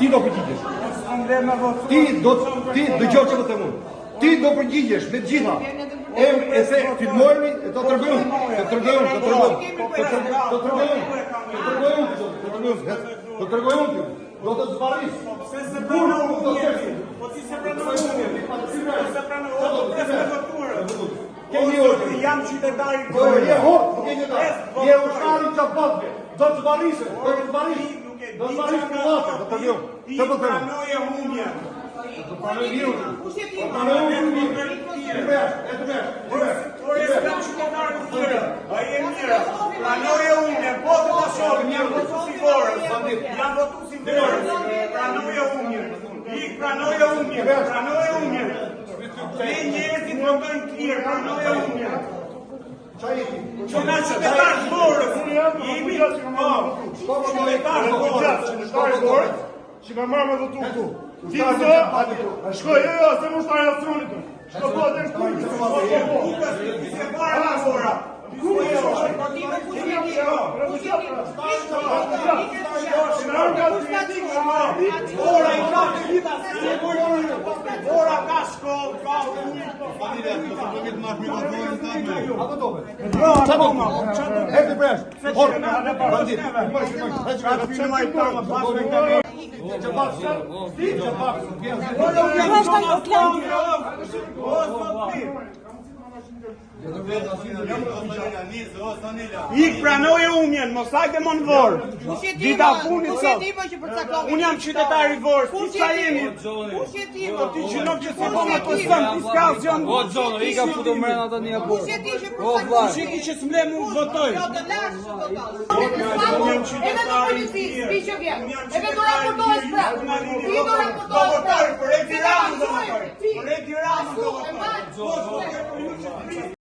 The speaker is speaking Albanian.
Ti do përgjigjesh. Ti dëgjoj që të them. Ti do përgjigjesh me të gjitha. E se filmojmë, do tregojmë. Do të zbarish. Pse se pranon njerëzit? Po ti se pranon njerëzit. Se pranon jam qytetar i Gorës. Je ushtar i çapatëve. Do të zbarish. Do zbarish kullatë. Do të them. Ti pranoje humjen. Pranoje humjen. Po të ta shohim, jam votu si Gorës. Pranoje humjen. Pranoje humjen. Ne njerëzit më bëjnë klirë, pranoje humjen. Që na qytetar Gorës. Jemi qytetar Gorës. Që ka marrë me votu këtu. Ti këto, shkoj, se më shtaj astronit. Shko po atë këtu. Se para nga Gora. Gora ka shkollë, ka Ik pranoje humjen, mos hajde më në Vorë. Dita funit sot. Unë jam qytetar i Vorës, ti sa jemi? Ti që nuk që se po me të sëmë, ti s'ka zënë. O, Gjono, i ka futu mrena të një aborë. O, Ti që ti që s'mle mu votoj. Edhe do polici, pi që vjen. Edhe do raportohet prap. Ti do raportohet prap. Për retiramën do votoj.